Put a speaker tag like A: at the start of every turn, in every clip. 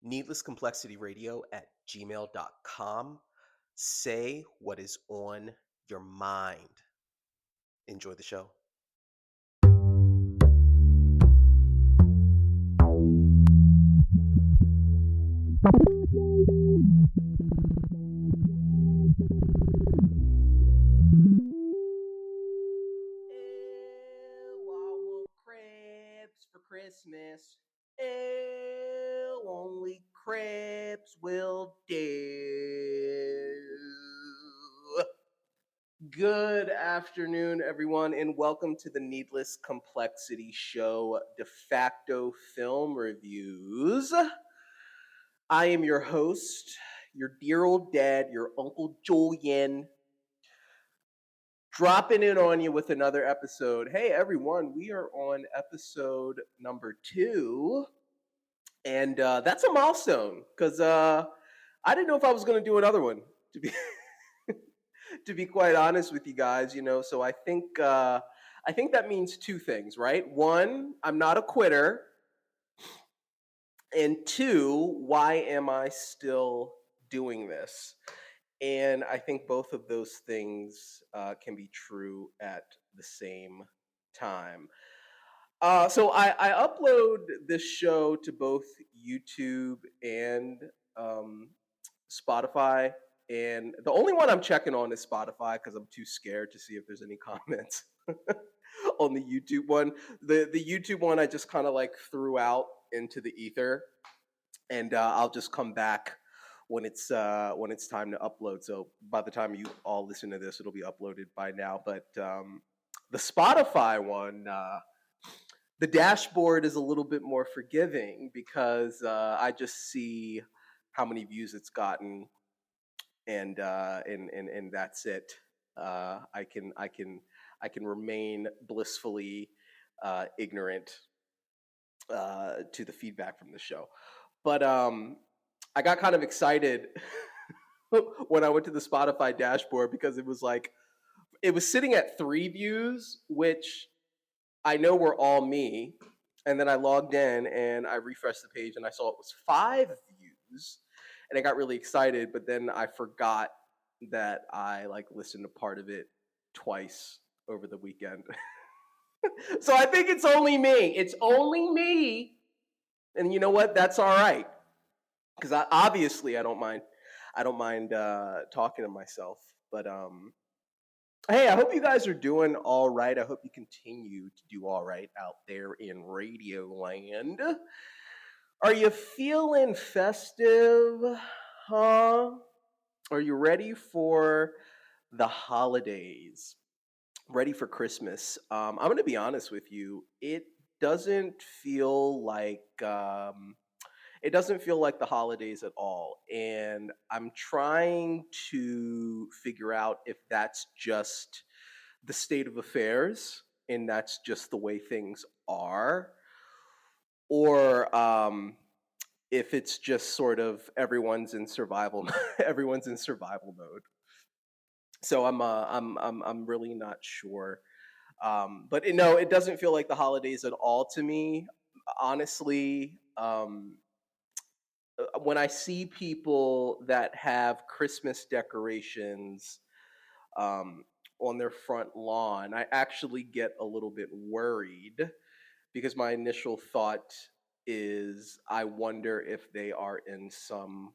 A: needlesscomplexityradio@gmail.com. Say what is on your mind. Enjoy the show. Ew, I want crabs for Christmas. Ew, only crabs will do. Good afternoon, everyone, and welcome to the Needless Complexity Show de facto film reviews. I am your host, your dear old dad, your Uncle Julian, dropping in on you with another episode. Hey, everyone, we are on episode number 2, and that's a milestone because I didn't know if I was going to do another one, to be to be quite honest with you guys. So I think that means two things, right? One, I'm not a quitter, and two, why am I still doing this? And I think both of those things can be true at the same time. So I upload this show to both YouTube and um, Spotify. And the only one I'm checking on is Spotify because I'm too scared to see if there's any comments on the YouTube one. The YouTube one I just kind of like threw out into the ether, and I'll just come back when it's time to upload. So by the time you all listen to this, it'll be uploaded by now. But the Spotify one, the dashboard is a little bit more forgiving because I just see how many views it's gotten, and that's it. I can remain blissfully ignorant to the feedback from the show. But I got kind of excited when I went to the Spotify dashboard because it was sitting at 3 views, which I know were all me. And then I logged in and I refreshed the page and I saw it was 5 views, and I got really excited. But then I forgot that I like listened to part of it twice over the weekend. So I think it's only me. It's only me. And you know what? That's all right. Because obviously I don't mind. I don't mind talking to myself. But hey, I hope you guys are doing all right. I hope you continue to do all right out there in Radio Land. Are you feeling festive? Huh? Are you ready for the holidays? Ready for Christmas? I'm going to be honest with you. Doesn't feel like it doesn't feel like the holidays at all. And I'm trying to figure out if that's just the state of affairs and that's just the way things are, or if it's just sort of everyone's in survival everyone's in survival mode. So I'm really not sure. But no, it doesn't feel like the holidays at all to me, honestly. When I see people that have Christmas decorations um, on their front lawn, I actually get a little bit worried because my initial thought is I wonder if they are in some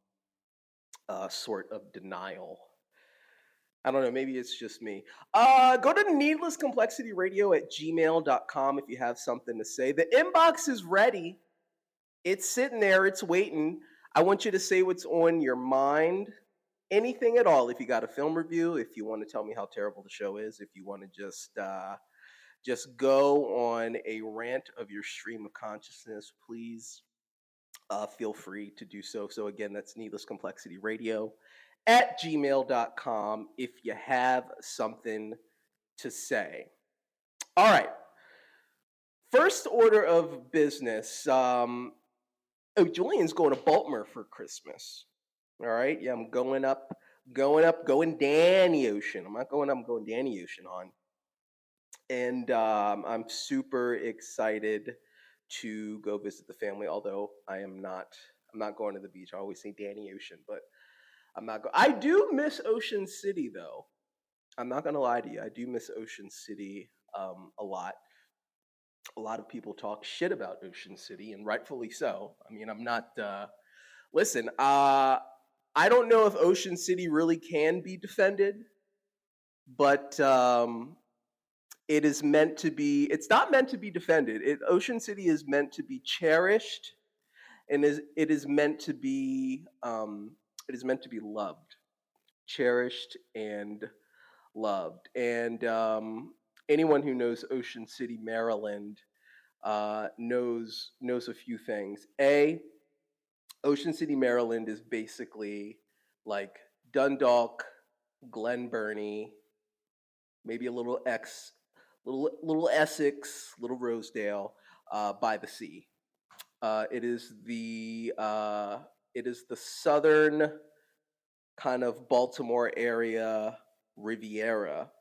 A: sort of denial. I don't know, maybe it's just me. Go to needlesscomplexityradio@gmail.com if you have something to say. The inbox is ready. It's sitting there, it's waiting. I want you to say what's on your mind. Anything at all. If you got a film review, if you want to tell me how terrible the show is, if you want to just go on a rant of your stream of consciousness, please feel free to do so. So again, that's needlesscomplexityradio@gmail.com if you have something to say. All right. First order of business. Julian's going to Baltimore for Christmas. All right. Yeah, I'm going Danny Ocean. I'm not going up, I'm going Danny Ocean on. And I'm super excited to go visit the family, although I'm not I'm not going to the beach. I always say Danny Ocean, but I'm not going. I do miss Ocean City though. I'm not gonna lie to you. I do miss Ocean City a lot. A lot of people talk shit about Ocean City, and rightfully so. I mean, I'm not. Listen, I don't know if Ocean City really can be defended, but it is meant to be. It's not meant to be defended. Ocean City is meant to be cherished, and it is meant to be. It is meant to be loved, cherished, and loved. And anyone who knows Ocean City, Maryland, knows a few things. Ocean City, Maryland is basically like Dundalk, Glen Burnie, maybe a little Essex, little Rosedale, by the sea. It is the southern kind of Baltimore area Riviera,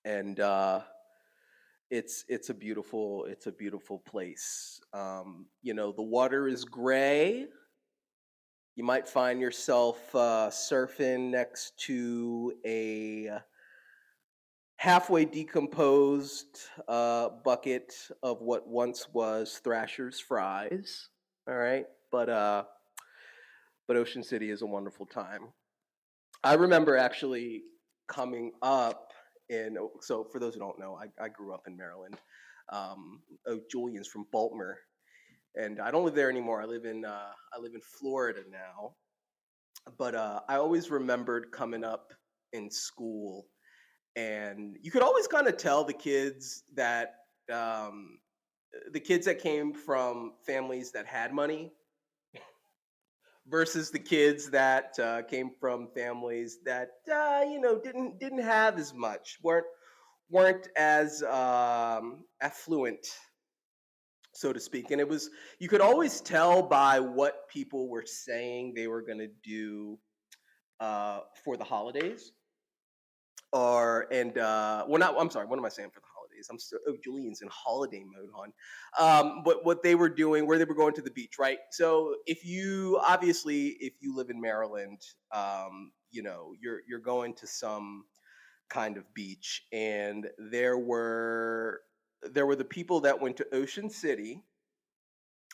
A: and it's a beautiful place. The water is gray. You might find yourself surfing next to a halfway decomposed bucket of what once was Thrasher's fries. All right, but Ocean City is a wonderful time. I remember actually coming up in. So for those who don't know, I grew up in Maryland. Julian's from Baltimore, and I don't live there anymore. I live in Florida now. But I always remembered coming up in school, and you could always kind of tell the kids that came from families that had money versus the kids that came from families that didn't have as much, weren't as affluent, so to speak. And you could always tell by what people were saying they were going to do for the holidays, I'm sorry, what am I saying for the holidays? Julian's in holiday mode, hon. But what they were doing, where they were going to the beach, right? So if you live in Maryland, you're going to some kind of beach, and there were the people that went to Ocean City.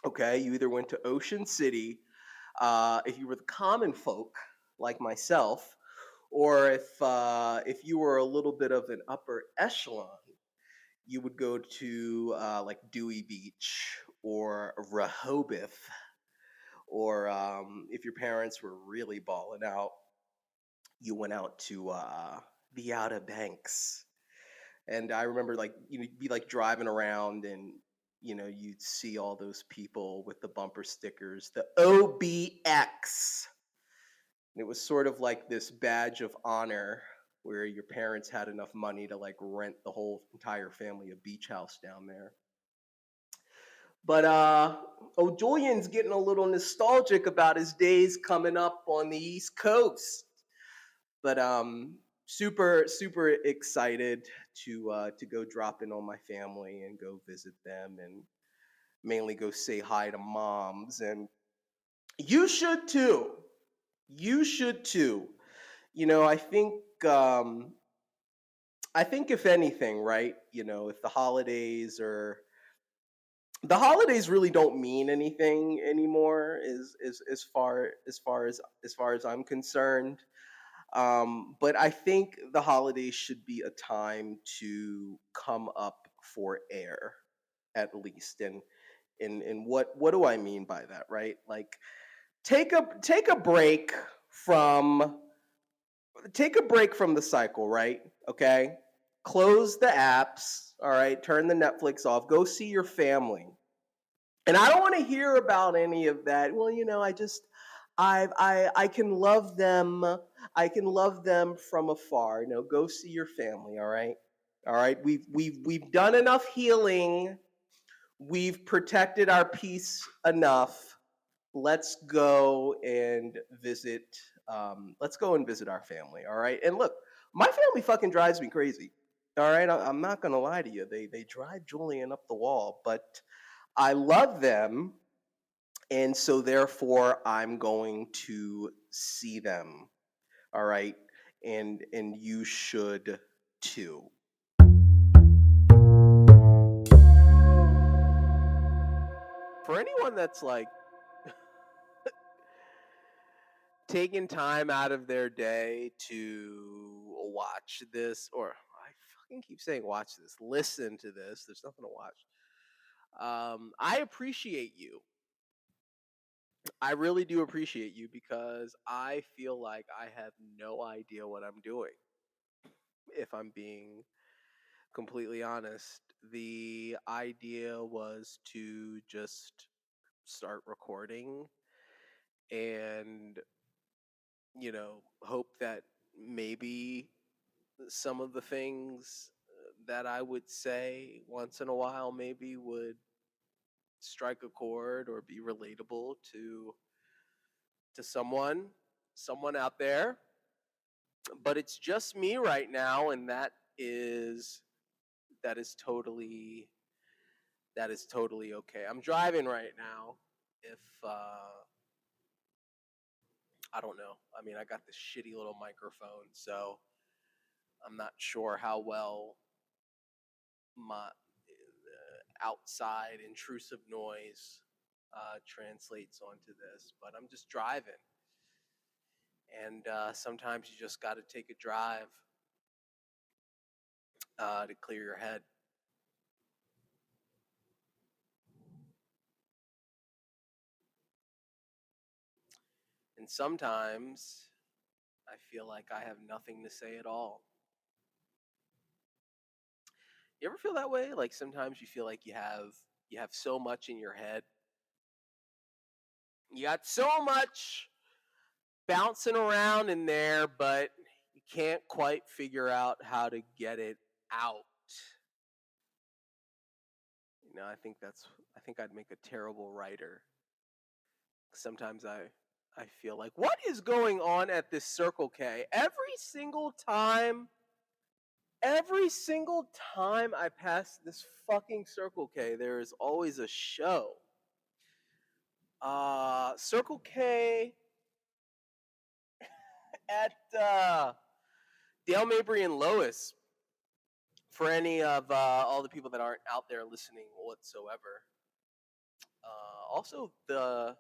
A: Okay, you either went to Ocean City, if you were the common folk like myself, or if you were a little bit of an upper echelon, you would go to like Dewey Beach or Rehoboth, or if your parents were really balling out, you went out to the Outer Banks. And I remember, like, you'd be like driving around, and you'd see all those people with the bumper stickers, the OBX. And it was sort of like this badge of honor where your parents had enough money to like rent the whole entire family a beach house down there. But Julian's getting a little nostalgic about his days coming up on the East Coast. But super excited to go drop in on my family and go visit them, and mainly go say hi to moms. And you should too. You should too. I think if anything, right? If the holidays really don't mean anything anymore, as far as I'm concerned. But I think the holidays should be a time to come up for air, at least. And what do I mean by that, right? Like, take a break from the cycle, right? Okay, close the apps. All right, turn the Netflix off. Go see your family. And I don't want to hear about any of that. Well, I can love them. I can love them from afar. No, go see your family. All right. All right. We've done enough healing. We've protected our peace enough. Let's go and visit. Let's go and visit our family. All right. And look, my family fucking drives me crazy. All right. I'm not gonna lie to you. They drive Julian up the wall, but I love them. And so therefore I'm going to see them. All right? And you should too. For anyone that's like taking time out of their day to watch this, or I fucking keep saying watch this, listen to this, there's nothing to watch. I appreciate you. I really do appreciate you, because I feel like I have no idea what I'm doing. If I'm being completely honest, the idea was to just start recording and, hope that maybe some of the things that I would say once in a while maybe would strike a chord or be relatable to someone out there. But it's just me right now, and that is totally okay. I'm driving right now. If I don't know. I mean, I got this shitty little microphone, so I'm not sure how well my outside intrusive noise translates onto this, but I'm just driving. And sometimes you just got to take a drive to clear your head. And sometimes I feel like I have nothing to say at all. You ever feel that way? Like sometimes you feel like you have so much in your head. You got so much bouncing around in there, but you can't quite figure out how to get it out. I think I'd make a terrible writer. Sometimes I feel like, what is going on at this Circle K? Every single time I pass this fucking Circle K, there is always a show. Circle K at Dale, Mabry, and Lois. For any of all the people that aren't out there listening whatsoever. Also, what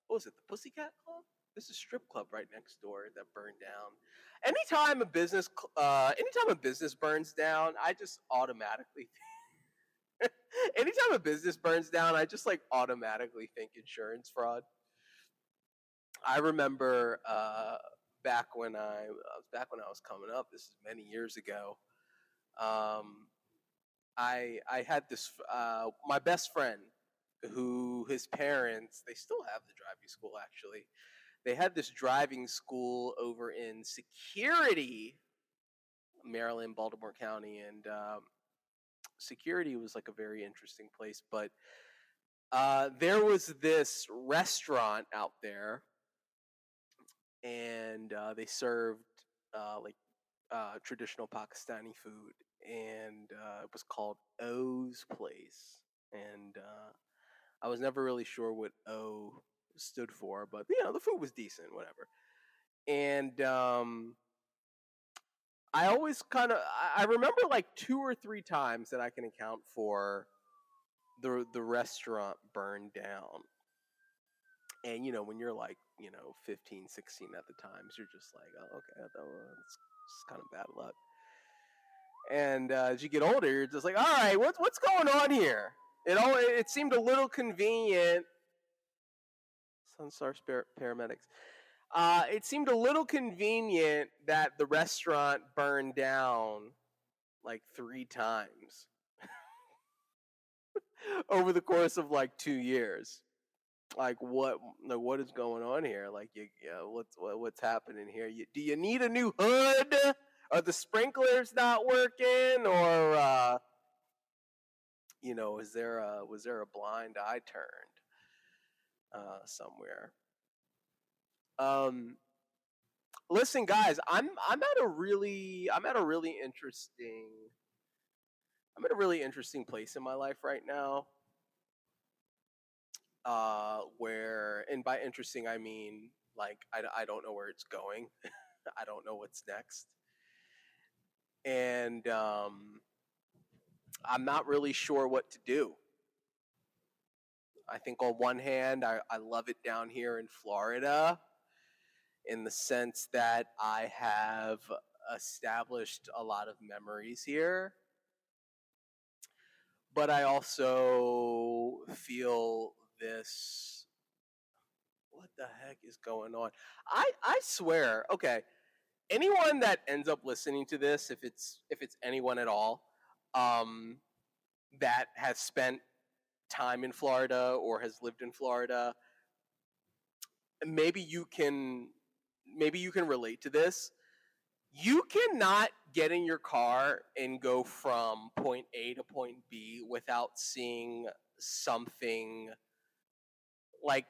A: was it, the Pussycat Club? This is a strip club right next door that burned down. Anytime a business burns down, I just automatically. Anytime a business burns down, I just like automatically think insurance fraud. I remember back when I was coming up. This is many years ago. I had this my best friend, who his parents, they still have the driving school actually. They had this driving school over in Security, Maryland, Baltimore County, and Security was like a very interesting place. But there was this restaurant out there, and they served traditional Pakistani food, and it was called O's Place. And I was never really sure what O stood for, but the food was decent, whatever. And I always I remember like 2 or 3 times that I can account for the restaurant burned down. And when you're like 15, 16 at the times, you're just like, oh, okay, it's kind of bad luck. And as you get older, you're just like, all right, what's going on here? It seemed a little convenient. Sunstar paramedics. It seemed a little convenient that the restaurant burned down like 3 times over the course of like 2 years. Like what is going on here? Like what's happening here? Do you need a new hood? Are the sprinklers not working? Or was there a blind eye turned somewhere? Listen, guys, I'm at a really interesting place in my life right now, where and by interesting I mean like I don't know where it's going. I don't know what's next, and I'm not really sure what to do. I think on one hand, I love it down here in Florida in the sense that I have established a lot of memories here. But I also feel this, what the heck is going on? I swear, okay, anyone that ends up listening to this, if it's anyone at all, that has spent time in Florida or has lived in Florida, maybe you can relate to this. You cannot get in your car and go from point A to point B without seeing something like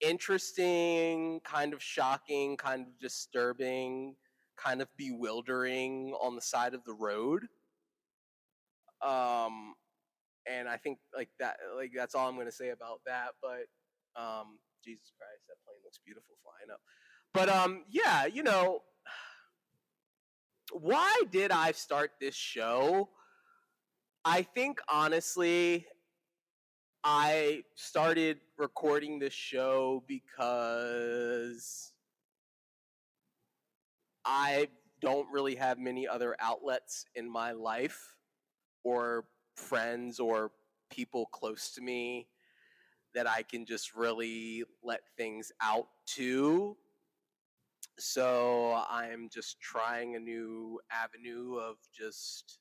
A: interesting, kind of shocking, kind of disturbing, kind of bewildering on the side of the road. And I think like that's all I'm going to say about that. But Jesus Christ, that plane looks beautiful flying up. But yeah, why did I start this show? I think honestly, I started recording this show because I don't really have many other outlets in my life or friends or people close to me that I can just really let things out to. So I'm just trying a new avenue of just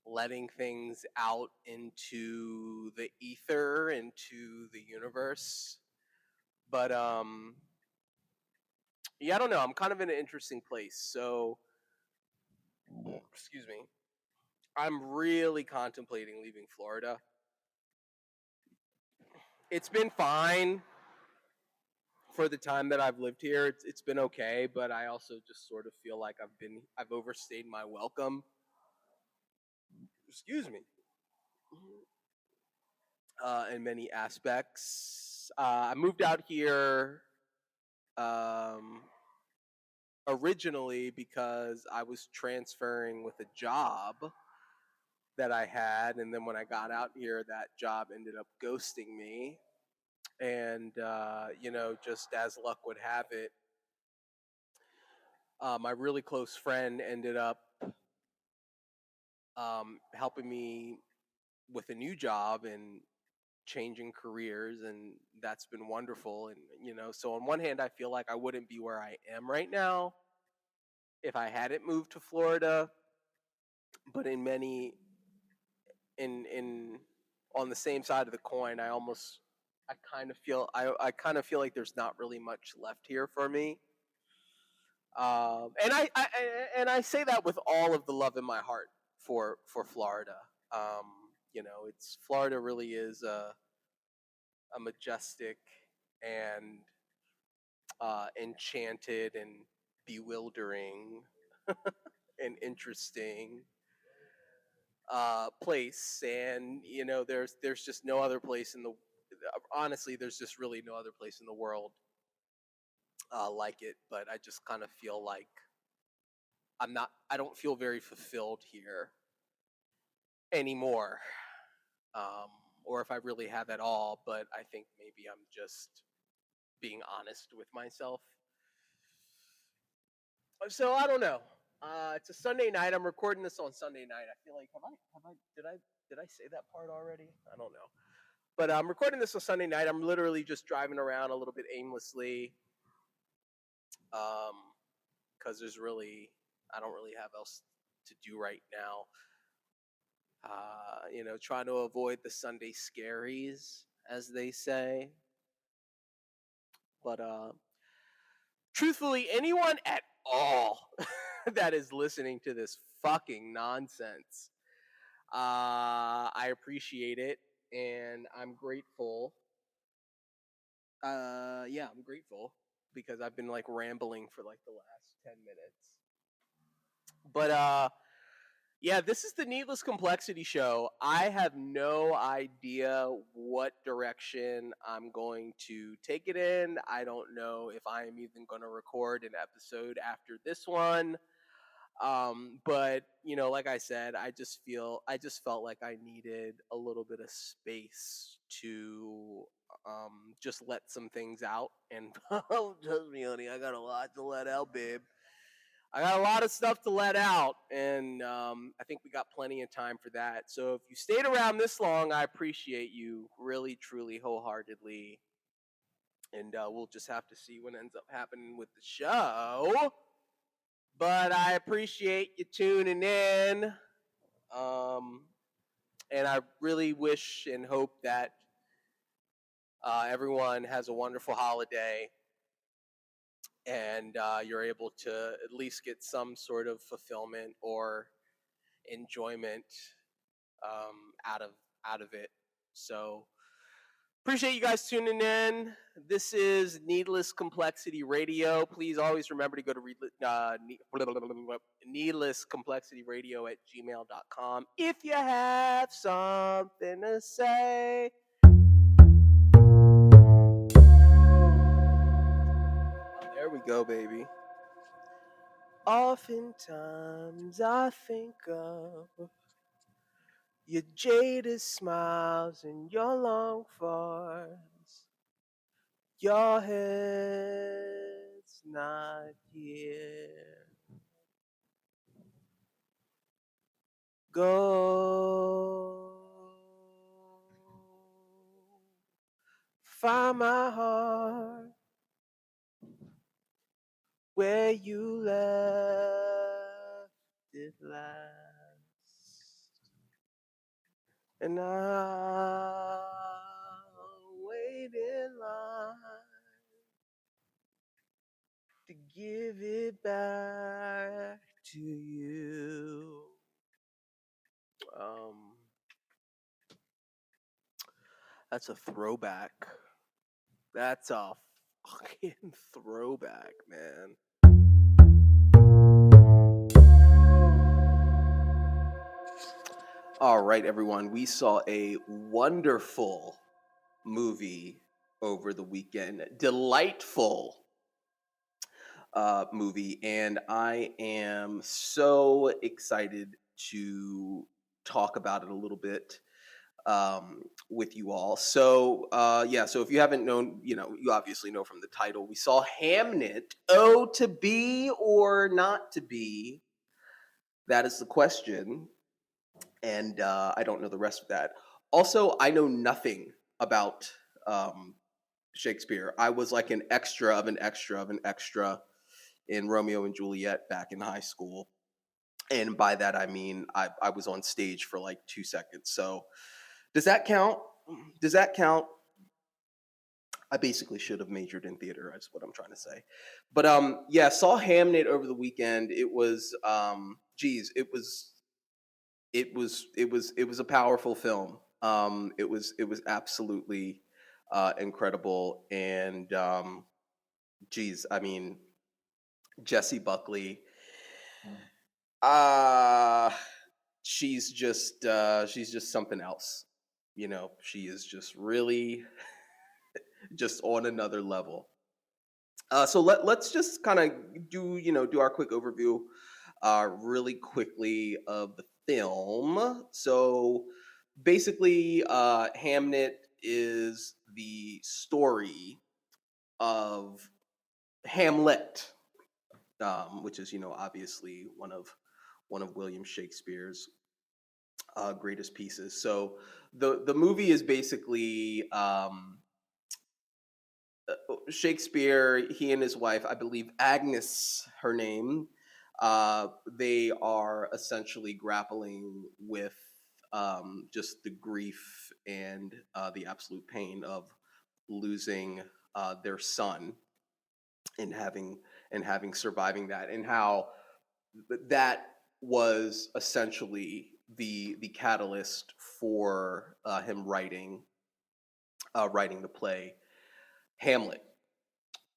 A: letting things out into the ether, into the universe. But yeah, I don't know. I'm kind of in an interesting place. So excuse me. I'm really contemplating leaving Florida. It's been fine for the time that I've lived here. It's been okay, but I also just sort of feel like I've overstayed my welcome. Excuse me. In many aspects. I moved out here originally because I was transferring with a job that I had, and then when I got out here, that job ended up ghosting me. And just as luck would have it, my really close friend ended up helping me with a new job and changing careers, and that's been wonderful. And so on one hand, I feel like I wouldn't be where I am right now if I hadn't moved to Florida. But in on the same side of the coin, I kind of feel like there's not really much left here for me. And I say that with all of the love in my heart for Florida. It's Florida really is a majestic and enchanted and bewildering and interesting place. And there's just no other place in the honestly, there's just really no other place in the world like it. But I just kind of feel like I don't feel very fulfilled here anymore. Or if I really have at all, but I think maybe I'm just being honest with myself. So I don't know. It's a Sunday night. I'm recording this on Sunday night. I feel like did I say that part already? I don't know. But I'm recording this on Sunday night. I'm literally just driving around a little bit aimlessly. Because I don't really have else to do right now. Trying to avoid the Sunday scaries, as they say. But truthfully, anyone at all that is listening to this fucking nonsense, I appreciate it, and I'm grateful. Yeah, I'm grateful because I've been like rambling for like the last 10 minutes. But Yeah, this is the Needless Complexity Show. I have no idea what direction I'm going to take it in. I don't know if I am even going to record an episode after this one. But like I said, I just felt like I needed a little bit of space to just let some things out. And trust me, honey, I got a lot to let out, babe. I got a lot of stuff to let out, and I think we got plenty of time for that. So if you stayed around this long, I appreciate you really, truly, wholeheartedly. And we'll just have to see what ends up happening with the show. But I appreciate you tuning in. And I really wish and hope that everyone has a wonderful holiday and you're able to at least get some sort of fulfillment or enjoyment out of it. So appreciate you guys tuning in. This is Needless Complexity Radio. Please always remember to go to needlesscomplexityradio@gmail.com if you have something to say. There we go, baby. Oftentimes I think of your jaded smiles and your long farts. Your head's not here. Go find my heart where you left it last. And I'll wait in line to give it back to you. That's a throwback. That's a fucking throwback, man. All right, everyone. We saw a wonderful movie over the weekend. Delightful movie. And I am so excited to talk about it a little bit with you all. So, so if you haven't known, you obviously know from the title, we saw Hamnet. Oh, to be or not to be? That is the question. And I don't know the rest of that. Also, I know nothing about Shakespeare. I was like an extra of an extra of an extra in Romeo and Juliet back in high school. And by that, I mean, I was on stage for like 2 seconds. So does that count? Does that count? I basically should have majored in theater. That's what I'm trying to say. But saw Hamnet over the weekend. It was it was a powerful film. It was absolutely incredible. And I mean, Jesse Buckley. She's just something else. She is just really just on another level. So let's just kind of do our quick overview really quickly of the film. So basically, Hamnet is the story of Hamlet, which is obviously one of William Shakespeare's greatest pieces. So the movie is basically Shakespeare. He and his wife, I believe Agnes, her name. They are essentially grappling with just the grief and the absolute pain of losing their son and having surviving that, and how that was essentially the catalyst for him writing the play Hamlet.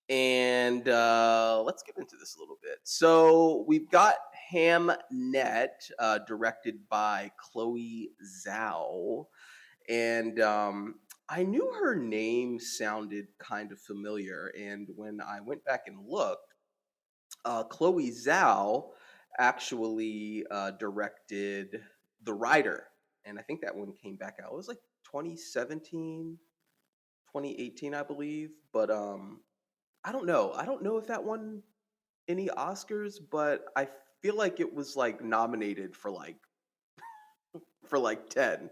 A: And let's get into this a little bit. So we've got Hamnet, directed by Chloe Zhao. And I knew her name sounded kind of familiar. And when I went back and looked, Chloe Zhao actually directed The Rider. And I think that one came back out. It was like 2017, 2018, I believe. But I don't know. I don't know if that won any Oscars, but I feel like it was like nominated for like 10.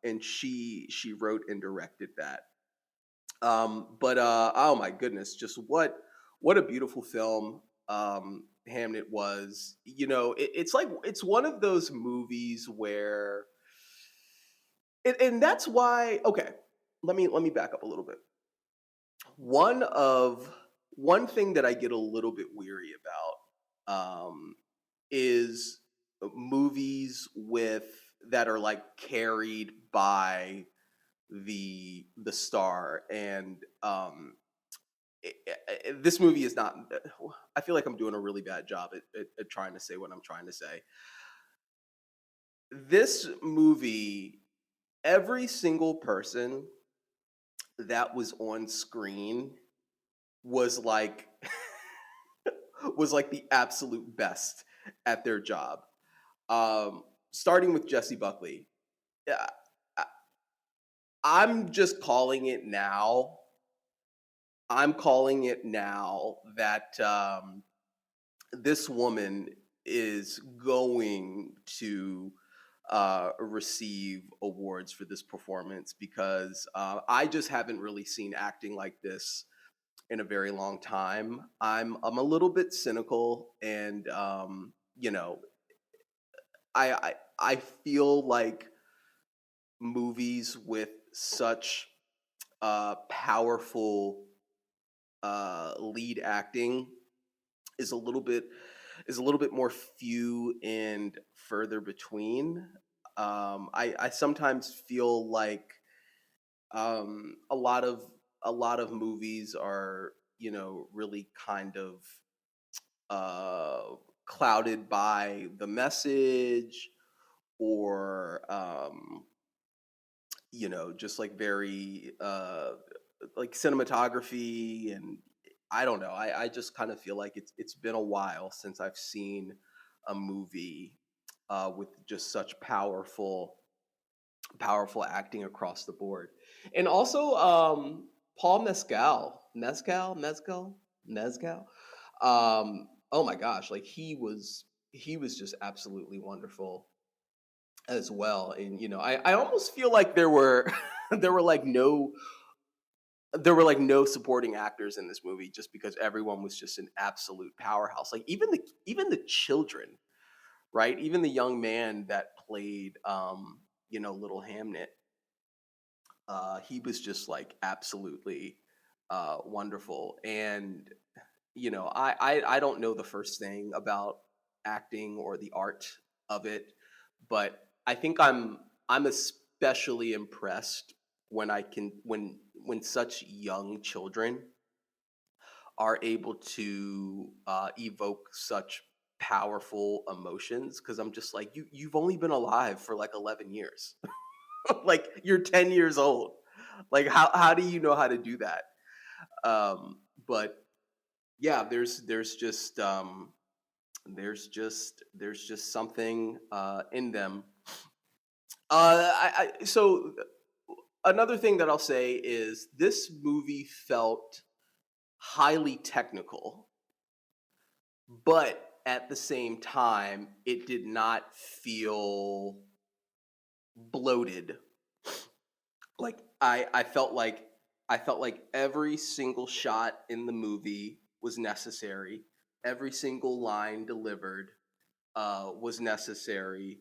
A: And she wrote and directed that. But oh my goodness, just what a beautiful film Hamnet was. You know, it's like it's one of those movies where and that's why okay, let me back up a little bit. One of one thing that I get a little bit weary about is movies with that are like carried by the star and this movie is not I feel like I'm doing a really bad job at trying to say what I'm trying to say. This movie, every single person that was on screen was like was like the absolute best at their job. Starting with Jesse Buckley. Yeah, I- I'm just calling it now. I'm calling it now that this woman is going to receive awards for this performance because I just haven't really seen acting like this in a very long time. I'm a little bit cynical, and you know, I feel like movies with such powerful lead acting is a little bit more few and further between. I sometimes feel like a lot of movies are really kind of uh, clouded by the message or just like very like cinematography and I don't know. I just kind of feel like it's been a while since I've seen a movie with just such powerful acting across the board. And also Paul Mescal. Oh my gosh, like he was just absolutely wonderful as well. And I almost feel like there were there were like no supporting actors in this movie just because everyone was just an absolute powerhouse. Like even the children, right? Even the young man that played little Hamnet, he was just like absolutely wonderful. And I don't know the first thing about acting or the art of it, but I think I'm especially impressed when I can when such young children are able to evoke such powerful emotions because I'm just like you've only been alive for like 11 years. Like you're 10 years old. Like how do you know how to do that? But yeah, there's just something in them. So another thing that I'll say is this movie felt highly technical, but at the same time, it did not feel bloated. Like I felt like every single shot in the movie was necessary. Every single line delivered was necessary.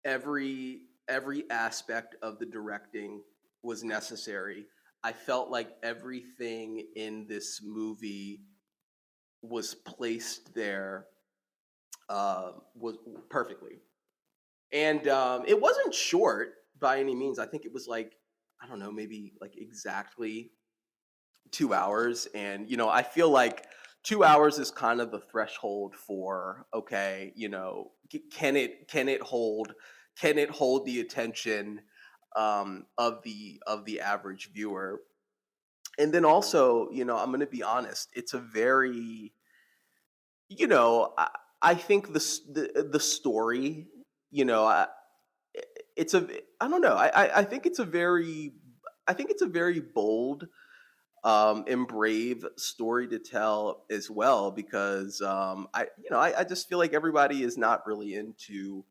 A: Every aspect of the directing was necessary. I felt like everything in this movie was placed there was perfectly, and it wasn't short by any means. I think it was like I don't know, maybe like exactly 2 hours, and I feel like 2 hours is kind of the threshold for, okay, can it hold the attention of the average viewer? And then also, I'm going to be honest, it's a very, you know, I think the story, you know, it's a, I don't know, I think it's a very, I think it's a very bold and brave story to tell as well, because I just feel like everybody is not really into,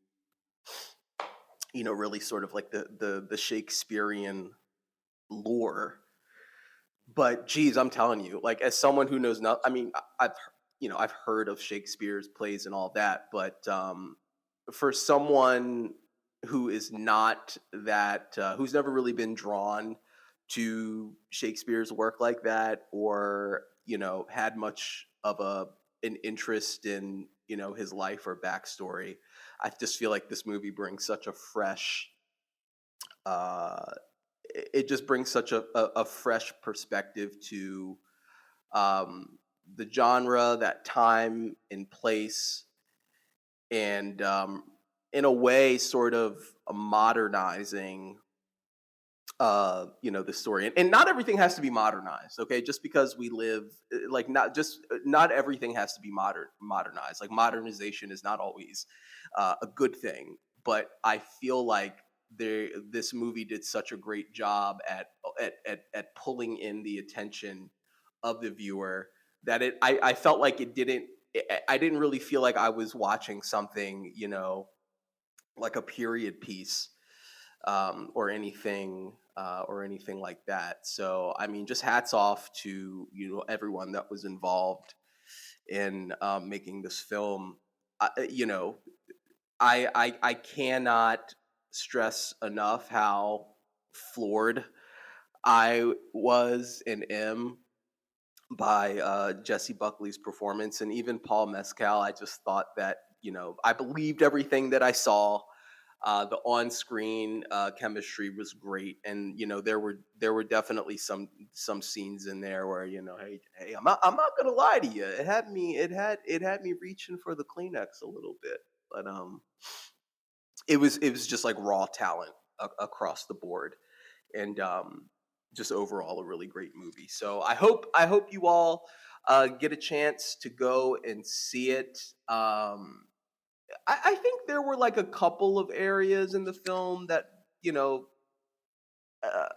A: really sort of like the Shakespearean lore. But geez, I'm telling you, like, as someone who knows not, I mean, I've heard of Shakespeare's plays and all that, but for someone who is not that, who's never really been drawn to Shakespeare's work like that, or had much of an interest in his life or backstory, I just feel like this movie brings such a fresh uh it just brings such a fresh perspective to the genre, that time and place, and in a way, sort of modernizing, the story. And not everything has to be modernized, okay? Just because we live, like, not everything has to be modernized. Like, modernization is not always a good thing, but I feel like this movie did such a great job at pulling in the attention of the viewer, that I felt like I didn't really feel like I was watching something, like a period piece, or anything like that. So I mean, just hats off to everyone that was involved in making this film. I, you know, I cannot stress enough how floored I was and am by Jesse Buckley's performance, and even Paul Mescal. I just thought that I believed everything that I saw. The on-screen chemistry was great, and there were definitely some scenes in there where hey, I'm not gonna lie to you, it had me reaching for the Kleenex a little bit, but it was just like raw talent across the board, and just overall a really great movie. So I hope you all get a chance to go and see it. I think there were like a couple of areas in the film that you know uh,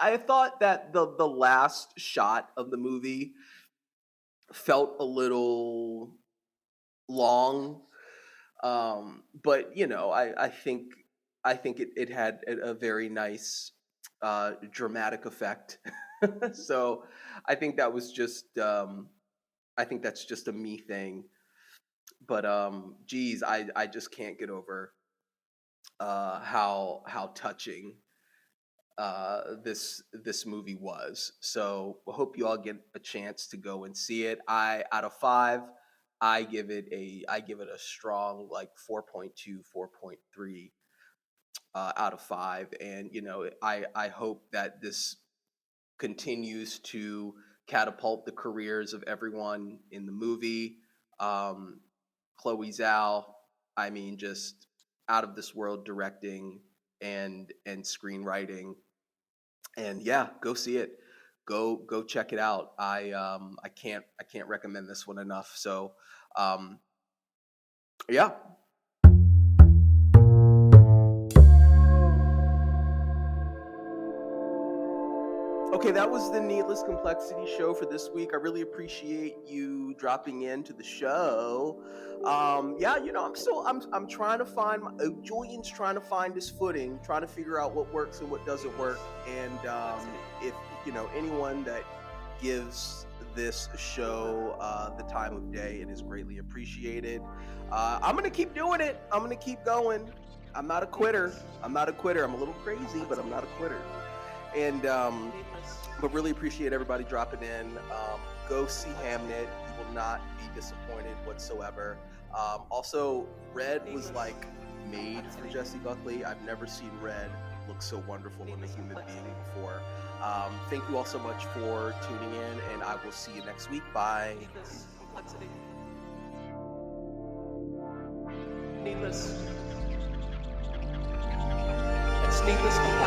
A: I thought that the last shot of the movie felt a little long, but I think it had a very nice dramatic effect. So I think that was just I think that's just a me thing. But geez, I just can't get over how touching this movie was. So I hope you all get a chance to go and see it. Out of 5, I give it a strong, like, 4.2, 4.3 out of 5. And I hope that this continues to catapult the careers of everyone in the movie. Um, Chloe Zhao, I mean, just out of this world directing and screenwriting. And yeah, go see it. Go check it out. I can't recommend this one enough. So um, yeah. Okay, that was the Needless Complexity show for this week. I really appreciate you dropping into the show. Yeah, I'm trying to find Julian's trying to find his footing, trying to figure out what works and what doesn't work. And if anyone that gives this show the time of day, it is greatly appreciated. I'm gonna keep doing it. I'm gonna keep going. I'm not a quitter. I'm not a quitter. I'm a little crazy, but I'm not a quitter. And but really appreciate everybody dropping in. Go see Hamnet. You will not be disappointed whatsoever. Also, Red was like made for Jesse Buckley. I've never seen Red, look so wonderful in a human being before. Thank you all so much for tuning in, and I will see you next week. Bye.
B: Needless complexity. Needless. It's needless complexity.